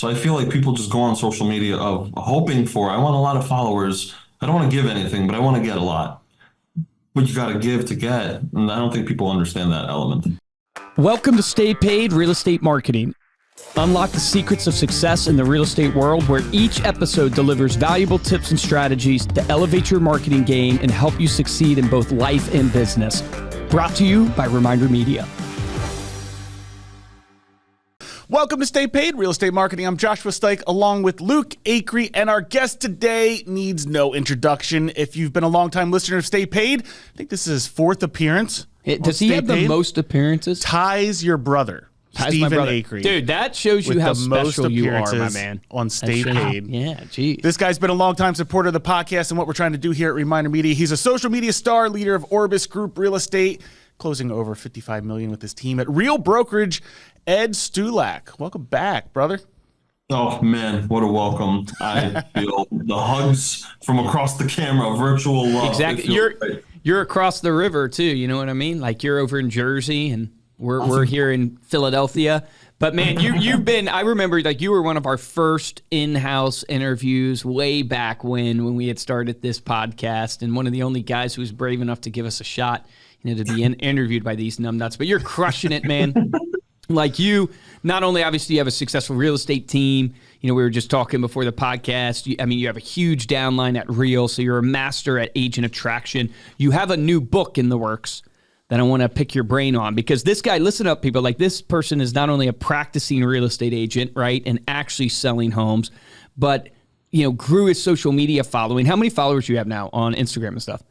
So I feel like people just go on social media of hoping for, I want a lot of followers. I don't want to give anything, but I want to get a lot. But you got to give to get. And I don't think people understand that element. Welcome to Stay Paid Real Estate Marketing. Unlock the secrets of success in the real estate world, where each episode delivers valuable tips and strategies to elevate your marketing game and help you succeed in both life and business. Brought to you by Reminder Media. Welcome to Stay Paid Real Estate Marketing. I'm Joshua Stike along with Luke Acree, and our guest today needs no introduction. If you've been a longtime listener of Stay Paid, I think this is his fourth appearance. Does he have the most appearances? Ties your brother. Stephen Acree. Dude, that shows you how special you are, my man. On Stay Paid. Yeah, geez. This guy's been a longtime supporter of the podcast and what we're trying to do here at Reminder Media. He's a social media star, leader of Orbis Group Real Estate, closing over $55 million with his team at Real Brokerage. Ed Stulak, welcome back, brother. Oh, man, what a welcome. I feel the hugs from across the camera, virtual love. Exactly. You're across the river, too, you know what I mean? Like, you're over in Jersey, and we're here in Philadelphia. But, man, you've been, I remember, like, you were one of our first in-house interviews way back when we had started this podcast, and one of the only guys who was brave enough to give us a shot, to be interviewed by these numbnuts. But you're crushing it, man. Like, you, not only obviously you have a successful real estate team, we were just talking before the podcast. You have a huge downline at Real, so you're a master at agent attraction. You have a new book in the works that I want to pick your brain on, because this guy, listen up, people, like, this person is not only a practicing real estate agent, right, and actually selling homes, but, grew his social media following. How many followers do you have now on Instagram and stuff?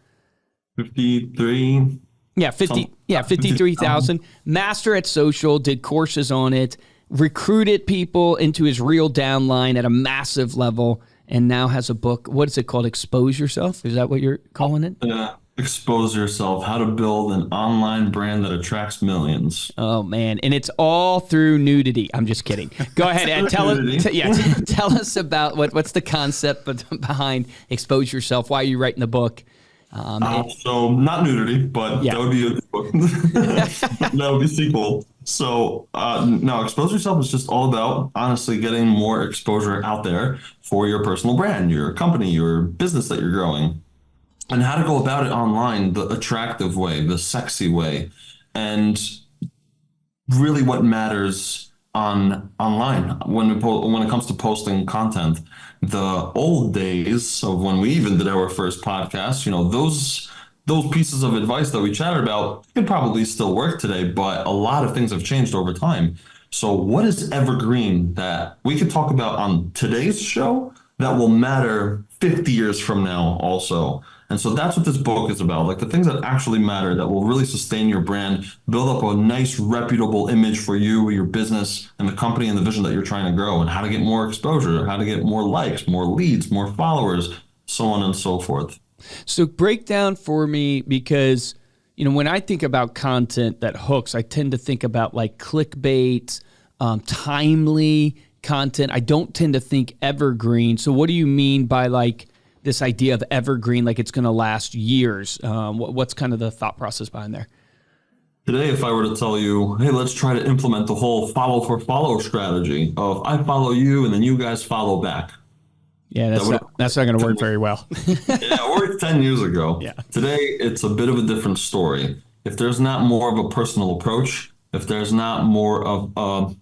53. Yeah, 53,000. Master at social, did courses on it, recruited people into his Real downline at a massive level, and now has a book. What is it called? Expose Yourself? Is that what you're calling it? Yeah. Expose Yourself, how to build an online brand that attracts millions. Oh, man. And it's all through nudity. I'm just kidding. Go ahead, Ed. Tell us about what's the concept behind Expose Yourself. Why are you writing the book? So not nudity, but that would be a book. That would be a sequel. So no, Expose Yourself is just all about, honestly, getting more exposure out there for your personal brand, your company, your business that you're growing, and how to go about it online, the attractive way, the sexy way, and really what matters online when it comes to posting content. The old days of when we even did our first podcast, those pieces of advice that we chatted about could probably still work today, but a lot of things have changed over time. So what is Evergreen that we could talk about on today's show that will matter 50 years from now also? And so that's what this book is about, like the things that actually matter that will really sustain your brand, build up a nice, reputable image for you, your business, and the company and the vision that you're trying to grow, and how to get more exposure, how to get more likes, more leads, more followers, so on and so forth. So break down for me, because, when I think about content that hooks, I tend to think about like clickbait, timely content. I don't tend to think evergreen. So what do you mean by like this idea of evergreen, like it's going to last years? What's kind of the thought process behind there? Today, if I were to tell you, hey, let's try to implement the whole follow for follow strategy of I follow you and then you guys follow back. Yeah, that's not going to work very well. Yeah, it worked 10 years ago. Yeah. Today, it's a bit of a different story. If there's not more of a personal approach, if there's not more of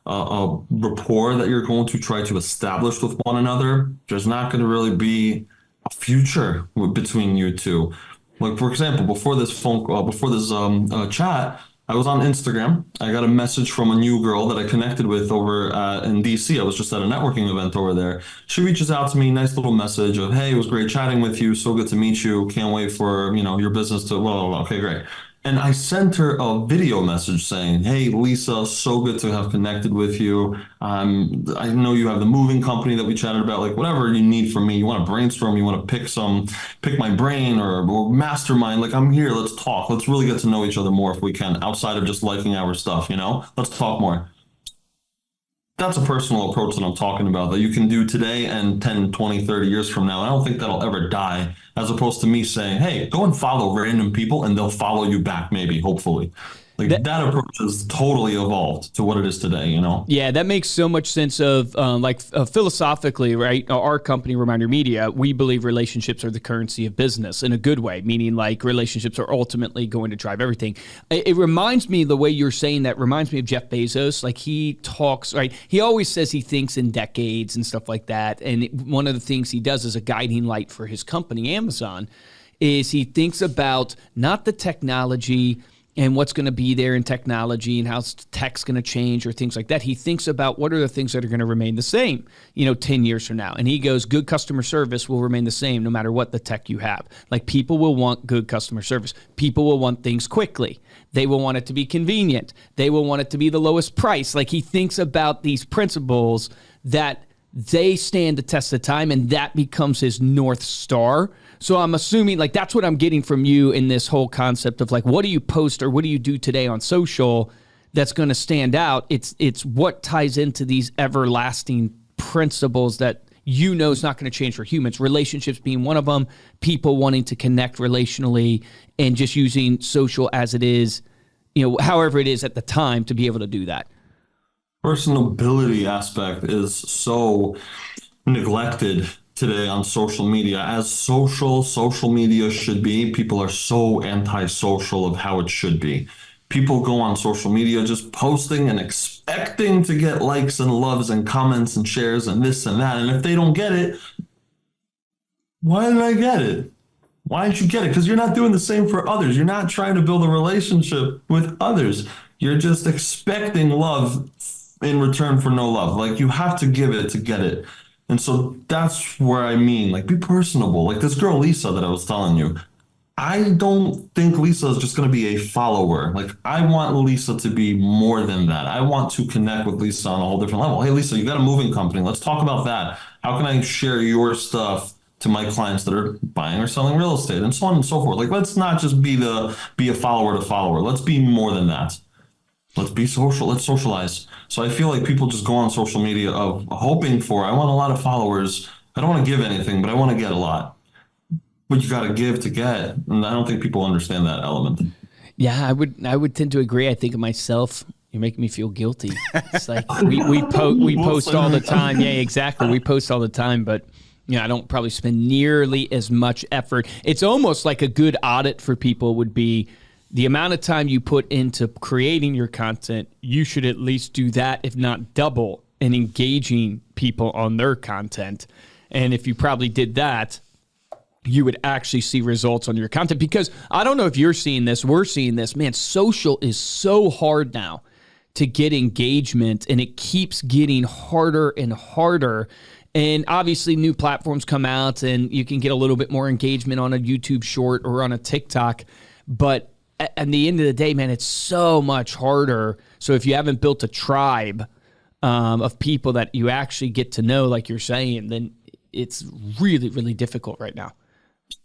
a rapport that you're going to try to establish with one another, there's not going to really be a future between you two. Like, for example, before this chat, I was on Instagram. I got a message from a new girl that I connected with over in DC. I was just at a networking event over there. She reaches out to me, nice little message of, hey, it was great chatting with you. So good to meet you. Can't wait for, your business to, well, okay, great. And I sent her a video message saying, hey, Lisa, so good to have connected with you. I know you have the moving company that we chatted about, like whatever you need from me. You want to brainstorm, you want to pick my brain or mastermind. Like, I'm here. Let's talk. Let's really get to know each other more if we can, outside of just liking our stuff, let's talk more. That's a personal approach that I'm talking about that you can do today and 10, 20, 30 years from now. I don't think that'll ever die, as opposed to me saying, hey, go and follow random people and they'll follow you back, maybe, hopefully. Like that approach has totally evolved to what it is today, you know? Yeah, that makes so much sense of philosophically, right? Our company, Reminder Media, we believe relationships are the currency of business in a good way, meaning like relationships are ultimately going to drive everything. It reminds me, the way you're saying that reminds me of Jeff Bezos. Like he talks, right? He always says he thinks in decades and stuff like that. And one of the things he does as a guiding light for his company, Amazon, is he thinks about not the technology and what's going to be there in technology and how tech's going to change or things like that. He thinks about what are the things that are going to remain the same, 10 years from now. And he goes, good customer service will remain the same no matter what the tech you have. Like people will want good customer service. People will want things quickly. They will want it to be convenient. They will want it to be the lowest price. Like he thinks about these principles that they stand the test of time, and that becomes his North Star. So I'm assuming like that's what I'm getting from you in this whole concept of like, what do you post or what do you do today on social that's going to stand out? It's what ties into these everlasting principles that is not going to change for humans. Relationships being one of them, people wanting to connect relationally and just using social as it is, however it is at the time to be able to do that. Personability aspect is so neglected today on social media, as social media should be. People are so antisocial of how it should be. People go on social media just posting and expecting to get likes and loves and comments and shares and this and that. And if they don't get it, why did I get it? Why didn't you get it? Because you're not doing the same for others. You're not trying to build a relationship with others. You're just expecting love in return for no love. Like you have to give it to get it. And so that's where I mean, like, be personable. Like this girl, Lisa, that I was telling you, I don't think Lisa is just going to be a follower. Like, I want Lisa to be more than that. I want to connect with Lisa on a whole different level. Hey, Lisa, you got a moving company. Let's talk about that. How can I share your stuff to my clients that are buying or selling real estate and so on and so forth? Like, let's not just be a follower to follower. Let's be more than that. Let's be social. Let's socialize. So I feel like people just go on social media of hoping for, I want a lot of followers. I don't want to give anything, but I want to get a lot. But you got to give to get. And I don't think people understand that element. Yeah, I would tend to agree. I think of myself, you're making me feel guilty. It's like we post all the time. Yeah, exactly. We post all the time, but I don't probably spend nearly as much effort. It's almost like a good audit for people would be the amount of time you put into creating your content. You should at least do that, if not double, in engaging people on their content. And if you probably did that, you would actually see results on your content. Because I don't know if you're seeing this, we're seeing this, man, social is so hard now to get engagement, and it keeps getting harder and harder. And obviously new platforms come out and you can get a little bit more engagement on a YouTube short or on a TikTok. But at the end of the day, man, it's so much harder. So if you haven't built a tribe of people that you actually get to know, like you're saying, then it's really, really difficult right now.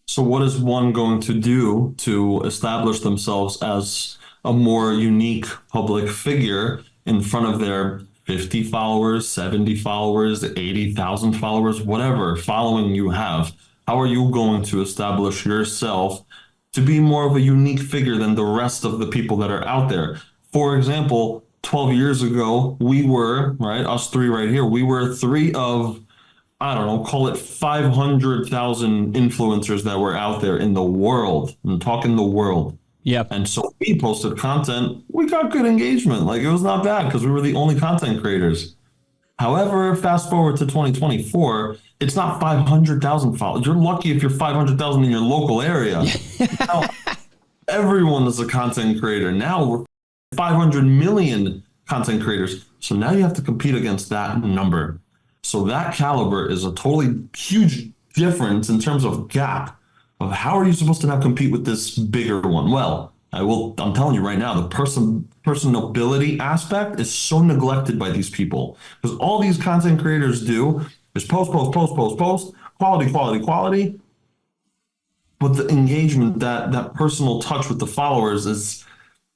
So what is one going to do to establish themselves as a more unique public figure in front of their 50 followers, 70 followers, 80,000 followers, whatever following you have? How are you going to establish yourself to be more of a unique figure than the rest of the people that are out there? For example, 12 years ago, we were, right, us three right here, we were three of, I don't know, call it 500,000 influencers that were out there in the world. I'm talking the world. Yeah. And so we posted content. We got good engagement. Like, it was not bad because we were the only content creators. However, fast forward to 2024, it's not 500,000 followers. You're lucky if you're 500,000 in your local area. Now, everyone is a content creator. Now we're 500 million content creators. So now you have to compete against that number. So that caliber is a totally huge difference in terms of gap of how are you supposed to now compete with this bigger one? Well, I'm telling you right now, the personability aspect is so neglected by these people because all these content creators do is post, quality. But the engagement, that personal touch with the followers is,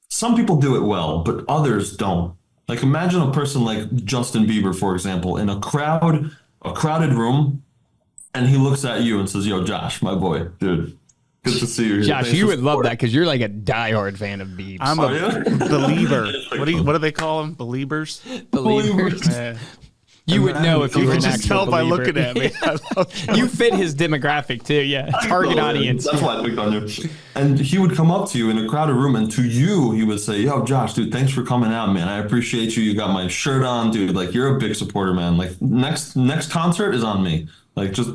some people do it well, but others don't. Like, imagine a person like Justin Bieber, for example, in a crowded room, and he looks at you and says, "Yo, Josh, my boy, dude, Good to see you here. Josh, Thanks you for would love support. that because you're like a diehard fan of Beebs. I'm Oh, a yeah? believer. What do they call them? Believers? Believers. Yeah. You would know if you You were can an just actual tell by believer. looking at me. I love You fit his demographic too, yeah. Target audience. That's why I picked on you. And he would come up to you in a crowded room, and to you, he would say, "Yo, Josh, dude, thanks for coming out, man. I appreciate you. You got my shirt on, dude. Like, you're a big supporter, man. Like, next concert is on me. Like, just."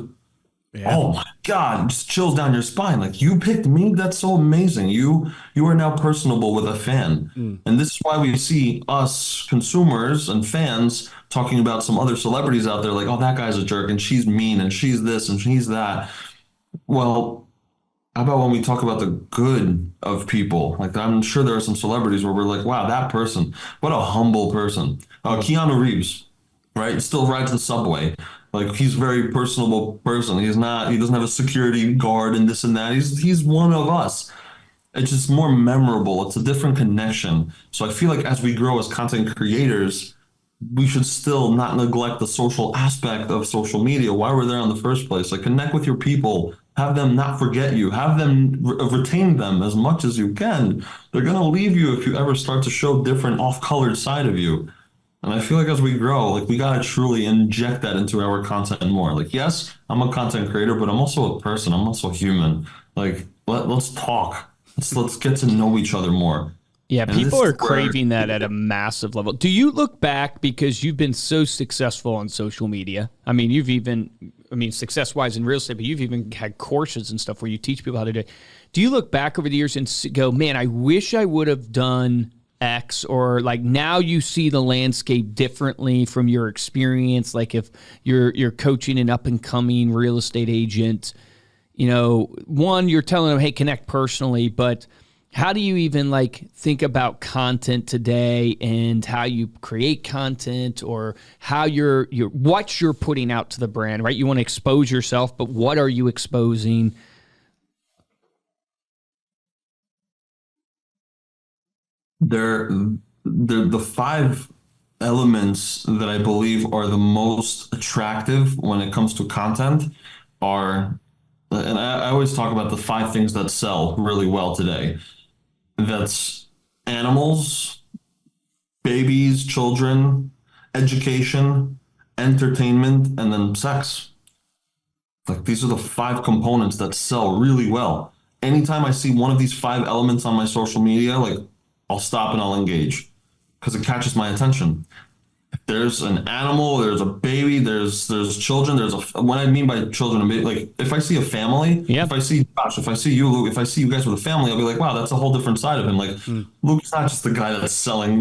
Yeah. Oh my God, just chills down your spine. Like, you picked me? That's so amazing. You are now personable with a fan. And this is why we see us consumers and fans talking about some other celebrities out there like, oh, that guy's a jerk and she's mean and she's this and she's that. Well, how about when we talk about the good of people? Like, I'm sure there are some celebrities where we're like, wow, that person, what a humble person. Keanu Reeves, right? Still rides the subway. Like, he's a very personable person. He doesn't have a security guard and this and that. He's one of us. It's just more memorable. It's a different connection. So I feel like as we grow as content creators, we should still not neglect the social aspect of social media. Why we're there in the first place? Like, connect with your people. Have them not forget you. Have them retain them as much as you can. They're gonna leave you if you ever start to show different off-colored side of you. And I feel like as we grow, like, we gotta truly inject that into our content more. Like, yes, I'm a content creator, but I'm also a person. I'm also human. Like, let's talk. Let's get to know each other more. Yeah, And people this are is where- craving that at a massive level. Do you look back because you've been so successful on social media? I mean, success-wise in real estate, but you've even had courses and stuff where you teach people how to do it. Do you look back over the years and go, man, I wish I would have done X, or like now you see the landscape differently from your experience? Like if you're coaching an up-and-coming real estate agent, you know, one, you're telling them, hey, connect personally, but how do you even like think about content today and how you create content, or how what you're putting out to the brand, right? You want to expose yourself, but what are you exposing? The five elements that I believe are the most attractive when it comes to content are, and I always talk about the five things that sell really well today. That's animals, babies, children, education, entertainment, and then sex. Like, these are the five components that sell really well. Anytime I see one of these five elements on my social media, like, I'll stop and I'll engage because it catches my attention. If there's an animal, there's a baby, there's children, what I mean by children and baby, like, if I see a family, Yep. if I see Josh, if I see you, Luke, if I see you guys with a family, I'll be like, wow, that's a whole different side of him. Like, Luke's not just the guy that's selling,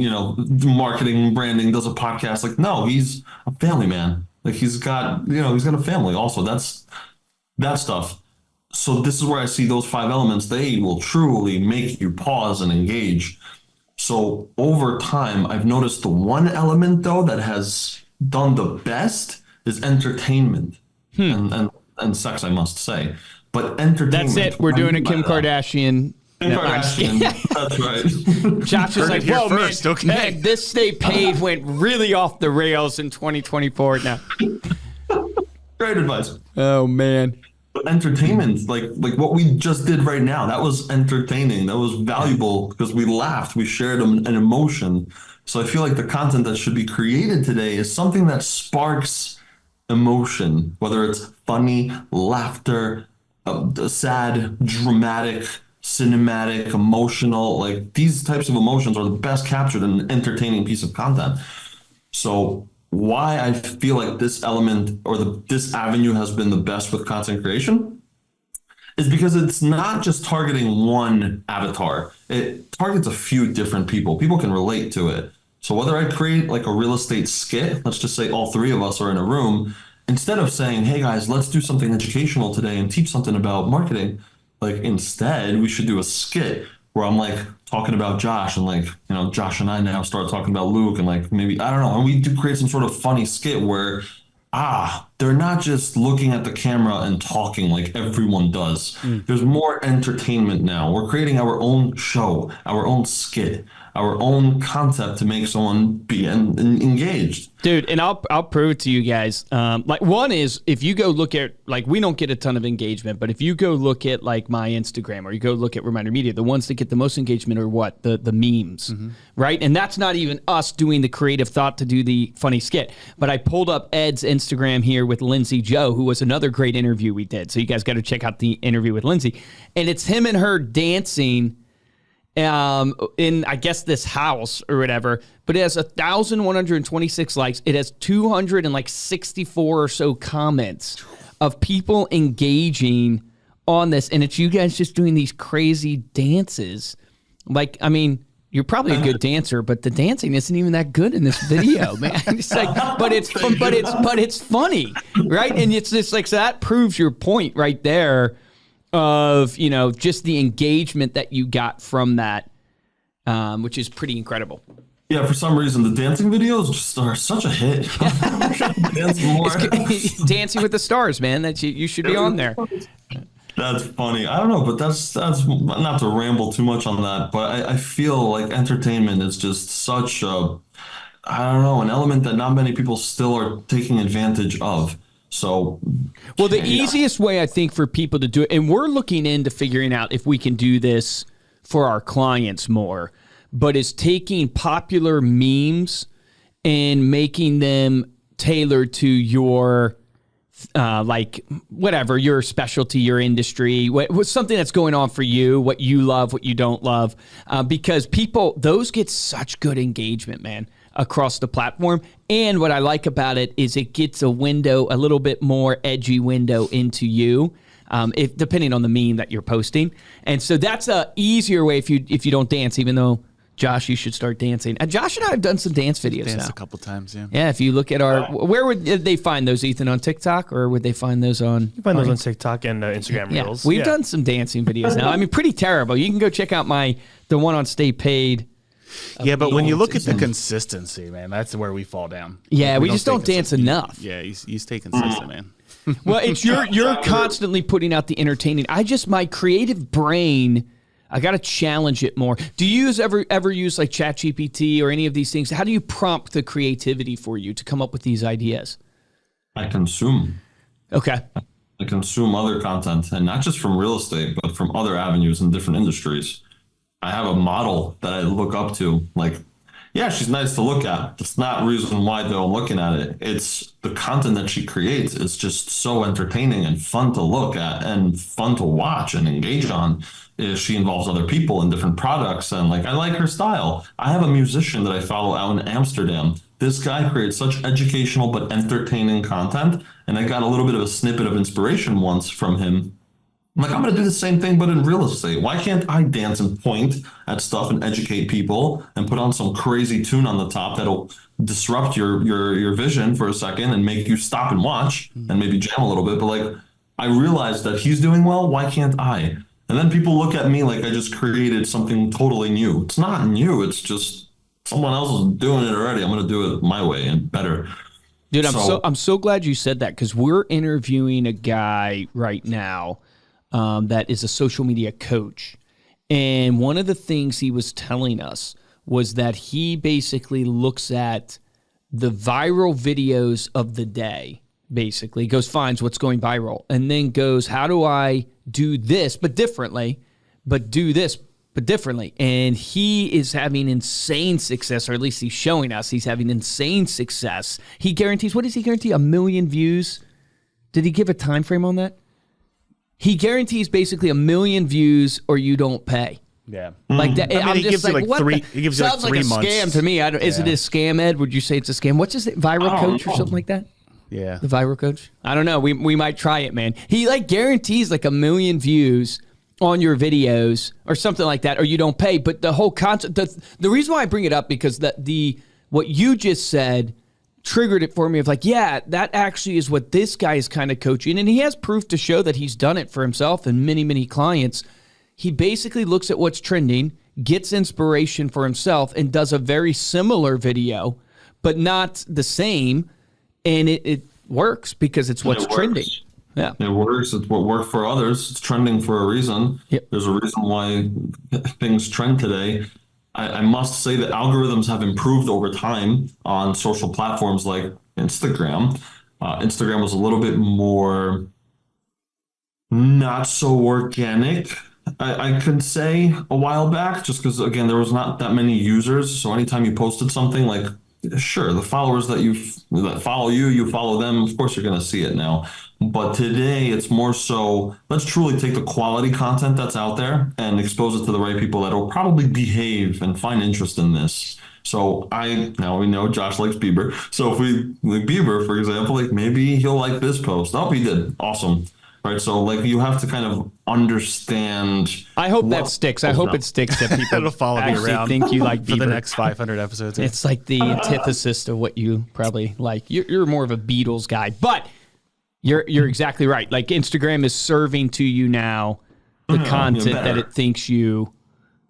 marketing, branding, does a podcast. Like, no, he's a family man. Like, he's got a family also. That's that stuff. So this is where I see those five elements. They will truly make you pause and engage. So over time, I've noticed the one element though that has done the best is entertainment and sex, I must say. But entertainment. That's it. We're doing a Kim Kardashian. Kim No, I'm just kidding. Kardashian. That's right. Josh is Heard like, it here whoa, first, man, okay." man, this state page went really off the rails in 2024 now. Great advice. Oh, man. But entertainment, like what we just did right now, that was entertaining. That was valuable because we laughed, we shared an emotion. So I feel like the content that should be created today is something that sparks emotion, whether it's funny, laughter, sad, dramatic, cinematic, emotional. Like, these types of emotions are the best captured in an entertaining piece of content. So why I feel like this element or this avenue has been the best with content creation is because it's not just targeting one avatar. It targets a few different people. People can relate to it. So whether I create like a real estate skit, let's just say all three of us are in a room, instead of saying, hey guys, let's do something educational today and teach something about marketing, like, instead we should do a skit where I'm like talking about Josh, and like, Josh and I now start talking about Luke, and like, maybe, I don't know, and we do create some sort of funny skit where, they're not just looking at the camera and talking like everyone does. There's more entertainment now. We're creating our own show, our own skit, our own concept to make someone be engaged. Dude, and I'll prove it to you guys. Like, one is, if you go look at, like, we don't get a ton of engagement, but if you go look at like my Instagram or you go look at Reminder Media, the ones that get the most engagement are what? The memes, right? And that's not even us doing the creative thought to do the funny skit. But I pulled up Ed's Instagram here with Lindsay Joe, who was another great interview we did. So you guys got to check out the interview with Lindsay. And it's him and her dancing in, I guess, this house or whatever, but it has 1,126 likes. It has 264 or so comments of people engaging on this, and it's you guys just doing these crazy dances. Like, I mean, you're probably a good dancer, but the dancing isn't even that good in this video, man. It's like, but it's funny, right? And it's just like, so that proves your point right there of, you know, just the engagement that you got from that, which is pretty incredible. Yeah, for some reason, the dancing videos just are such a hit. Dance more. Dancing with the Stars, man. That you should be on there. That's funny. I don't know, but that's not to ramble too much on that, but I feel like entertainment is just such a, I don't know, an element that not many people still are taking advantage of. So, well, the easiest way I think for people to do it, and we're looking into figuring out if we can do this for our clients more, but is taking popular memes and making them tailored to your, like, whatever, your specialty, your industry, what's something that's going on for you, what you love, what you don't love, because people, those get such good engagement, man, across the platform. And what I like about it is it gets a window, a little bit more edgy window into you, if depending on the meme that you're posting. And so that's a easier way if you don't dance, even though, Josh, you should start dancing. Josh and I have done some dance videos Danced now. a couple times, yeah. Yeah, if you look at our, where would they find those, Ethan, on TikTok, or would they find those on? You find those on TikTok and Instagram Reels. We've done some dancing videos now. I mean, pretty terrible. You can go check out the one on Stay Paid. Yeah, but when you look at the consistency, man, that's where we fall down. Yeah, we just don't dance enough. Yeah, you stay consistent, man. Well, it's you're constantly putting out the entertaining. My creative brain, I got to challenge it more. Do you ever use like ChatGPT or any of these things? How do you prompt the creativity for you to come up with these ideas? I consume. Okay. I consume other content, and not just from real estate, but from other avenues in different industries. I have a model that I look up to. Like, yeah, she's nice to look at. That's not reason why though I'm looking at it. It's the content that she creates is just so entertaining and fun to look at and fun to watch and engage on. She involves other people in different products, and like, I like her style. I have a musician that I follow out in Amsterdam. This guy creates such educational but entertaining content, and I got a little bit of a snippet of inspiration once from him. I'm like, I'm going to do the same thing, but in real estate. Why can't I dance and point at stuff and educate people and put on some crazy tune on the top that'll disrupt your vision for a second and make you stop and watch and maybe jam a little bit? But like, I realized that he's doing well. Why can't I? And then people look at me like I just created something totally new. It's not new. It's just someone else is doing it already. I'm going to do it my way and better. Dude, I'm so glad you said that, because we're interviewing a guy right now that is a social media coach. And one of the things he was telling us was that he basically looks at the viral videos of the day, basically finds what's going viral, and then goes, how do I do this, but differently, but do this, but differently. And he is having insane success, or at least he's showing us he's having insane success. He guarantees, what does he guarantee? 1 million views? Did he give a time frame on that? He guarantees basically 1 million views or you don't pay. Yeah. Like that. I mean, he gives you like three. He gives you like sounds 3 like a months. scam to me. Is it a scam, Ed? Would you say it's a scam? What's his name? Viral coach or something like that? Yeah. The viral coach? I don't know. We might try it, man. He like guarantees like 1 million views on your videos or something like that, or you don't pay. But the whole concept, the reason why I bring it up, because what you just said triggered it for me of like, yeah, that actually is what this guy is kind of coaching. And he has proof to show that he's done it for himself and many, many clients. He basically looks at what's trending, gets inspiration for himself, and does a very similar video, but not the same. And works because it's what's trending. Yeah. It works. It's what worked for others. It's trending for a reason. Yep. There's a reason why things trend today. I must say that algorithms have improved over time on social platforms like Instagram. Instagram was a little bit more not so organic, I could say, a while back, just because, again, there was not that many users. So anytime you posted something, like, sure, the followers that follow you, you follow them, of course you're going to see it now. But today it's more so, let's truly take the quality content that's out there and expose it to the right people that will probably behave and find interest in this. So now we know Josh likes Bieber. So if we like Bieber, for example, like maybe he'll like this post. Oh, he did. Awesome. Right. So like you have to kind of understand. I hope that sticks. I hope it sticks that people It'll follow me around think you like Bieber. for the next 500 episodes. It's like the antithesis to what you probably like. You're more of a Beatles guy, but you're exactly right. Like Instagram is serving to you now the content that it thinks you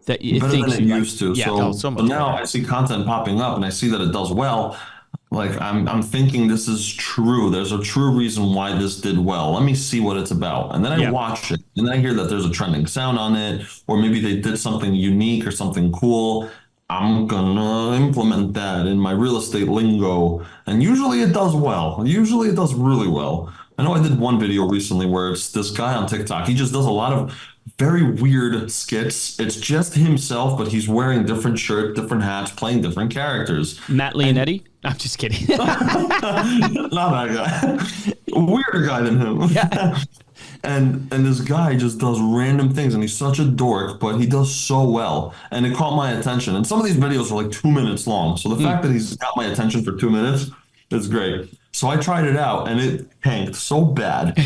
better than it used to. Yeah, so now I see content popping up and I see that it does well. Like I'm thinking this is true. There's a true reason why this did well. Let me see what it's about. And then I watch it and then I hear that there's a trending sound on it, or maybe they did something unique or something cool. I'm gonna implement that in my real estate lingo. And usually it does well. Usually it does really well. I know I did one video recently where it's this guy on TikTok. He just does a lot of very weird skits. It's just himself, but he's wearing different shirts, different hats, playing different characters. Matt Leonetti? I'm just kidding. Not that guy. A weirder guy than him. Yeah. And this guy just does random things, and he's such a dork, but he does so well. And it caught my attention. And some of these videos are like 2 minutes long. So the fact that he's got my attention for 2 minutes is great. So I tried it out, and it tanked so bad.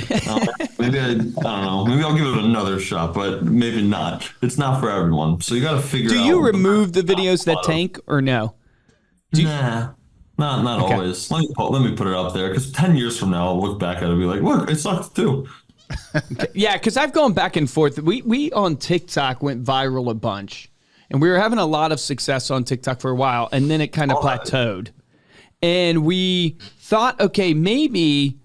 Maybe I don't know. Maybe I'll give it another shot, but maybe not. It's not for everyone. So you got to figure out. Do you remove the videos that tank or no? Nah, not Okay. always. Let me put it up there, because 10 years from now I'll look back at it and be like, look, it sucked too. Yeah, because I've gone back and forth. We on TikTok went viral a bunch, and we were having a lot of success on TikTok for a while, and then it kind of plateaued. And we thought, okay, maybe,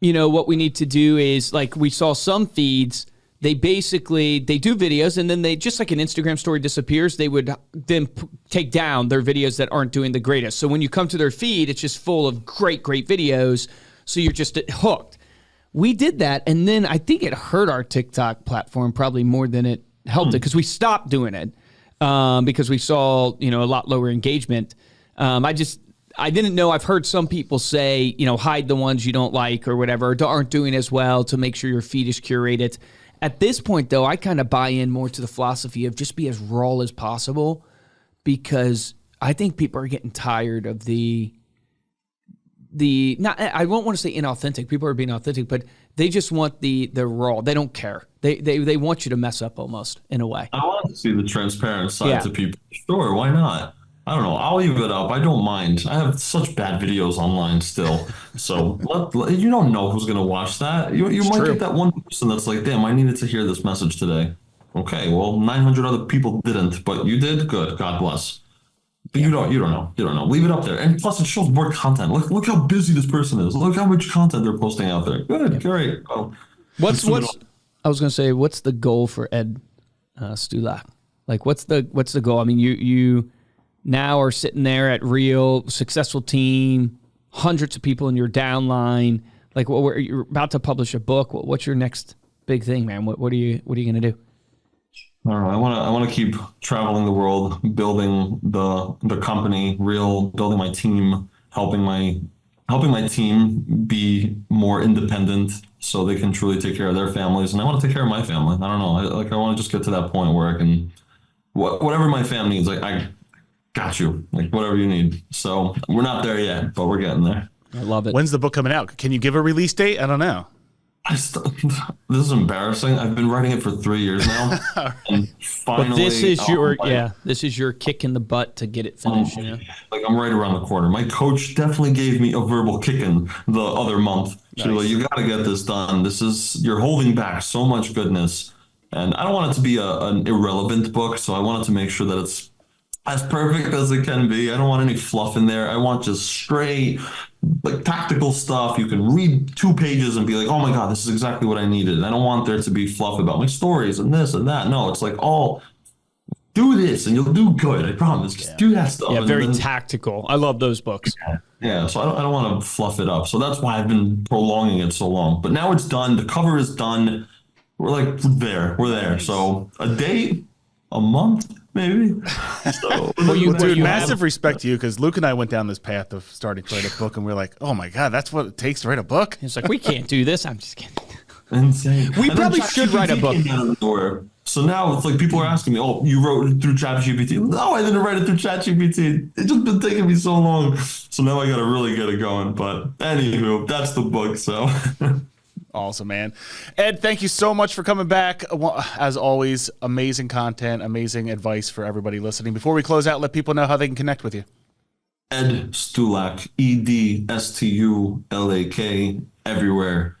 what we need to do is, like, we saw some feeds, they do videos, and then they, just like an Instagram story disappears, they would then take down their videos that aren't doing the greatest. So when you come to their feed, it's just full of great videos, so you're just hooked. We did that, and then I think it hurt our TikTok platform probably more than it helped it, because we stopped doing it because we saw, a lot lower engagement. I didn't know. I've heard some people say, hide the ones you don't like or whatever, or aren't doing as well, to make sure your feed is curated. At this point, though, I kind of buy in more to the philosophy of just be as raw as possible, because I think people are getting tired of I won't want to say inauthentic. People are being authentic, but they just want the raw. They don't care. They want you to mess up almost, in a way. I want to see the transparent side to people. Sure, why not? I don't know. I'll leave it up. I don't mind. I have such bad videos online still. So you don't know who's going to watch that. You might get that one person that's like, damn, I needed to hear this message today. Okay, well, 900 other people didn't, but you did. Good. God bless. But you don't know. You don't know. Leave it up there. And plus, it shows more content. Look how busy this person is. Look how much content they're posting out there. Good. Great. Well, I was going to say, what's the goal for Ed Stulak? Like, what's the goal? I mean, you now are sitting there at Real, successful team, hundreds of people in your downline. Like, you're about to publish a book. What's your next big thing, man? What are you going to do? I don't know. I want to keep traveling the world, building the company, Real, building my team, helping my team be more independent so they can truly take care of their families. And I want to take care of my family. I don't know. I want to just get to that point where I can, whatever my family needs, like, I got you, like, whatever you need. So we're not there yet, but we're getting there. I love it. When's the book coming out? Can you give a release date? I don't know. This is embarrassing. I've been writing it for 3 years now, and finally, but this is your kick in the butt to get it finished. Like, I'm right around the corner. My coach definitely gave me a verbal kicking the other month. She was like, "You got to get this done. You're holding back so much goodness." And I don't want it to be an irrelevant book, so I wanted to make sure that as perfect as it can be. I don't want any fluff in there. I want just straight, like tactical stuff. You can read 2 pages and be like, oh my God, this is exactly what I needed. And I don't want there to be fluff about my stories and this and that. No, it's like, all do this and you'll do good. I promise. Just do that stuff. Yeah, and very then, tactical. I love those books. yeah, so I don't want to fluff it up. So that's why I've been prolonging it so long. But now it's done. The cover is done. We're like there. We're there. So a date, a month, maybe. So, Dude, massive respect to you, because Luke and I went down this path of starting to write a book, and we are like, oh my God, that's what it takes to write a book? It's like, we can't do this. I'm just kidding. Insane. We probably should write a book. So now it's like people are asking me, oh, you wrote it through ChatGPT. No, I didn't write it through ChatGPT. It's just been taking me so long. So now I got to really get it going. But anywho, that's the book. So awesome, man. Ed, thank you so much for coming back. As always, amazing content, amazing advice for everybody listening. Before we close out, let people know how they can connect with you. Ed Stulak, EDSTULAK, everywhere.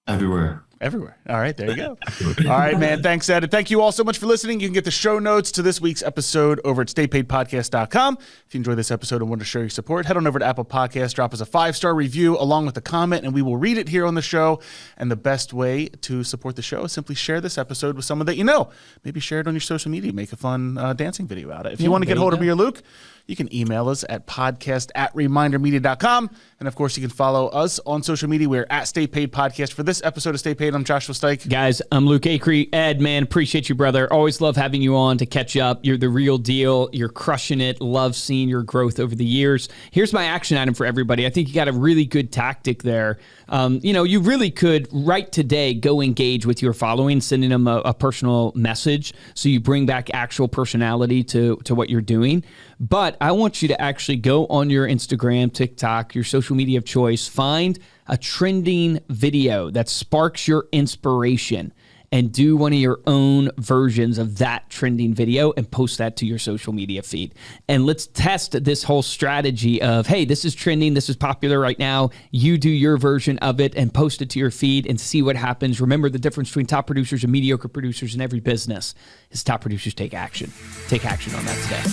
Everywhere. Everywhere. All right, there you go. All right, man. Thanks, Ed. And thank you all so much for listening. You can get the show notes to this week's episode over at staypaidpodcast.com. If you enjoyed this episode and want to show your support, head on over to Apple Podcasts, drop us a 5-star review along with a comment, and we will read it here on the show. And the best way to support the show is simply share this episode with someone that you know. Maybe share it on your social media. Make a fun dancing video out of it. If you want to get hold of me or Luke, you can email us at podcast@remindermedia.com. And of course, you can follow us on social media. We're at Stay Paid Podcast. For this episode of Stay Paid, I'm Joshua Stike. Guys, I'm Luke Acree. Ed, man, appreciate you, brother. Always love having you on to catch up. You're the real deal. You're crushing it. Love seeing your growth over the years. Here's my action item for everybody. I think you got a really good tactic there. You really could, right today, go engage with your following, sending them a personal message so you bring back actual personality to what you're doing. But I want you to actually go on your Instagram, TikTok, your social media of choice, find a trending video that sparks your inspiration and do one of your own versions of that trending video and post that to your social media feed. And let's test this whole strategy of, hey, this is trending, this is popular right now. You do your version of it and post it to your feed and see what happens. Remember, the difference between top producers and mediocre producers in every business is top producers take action. Take action on that today.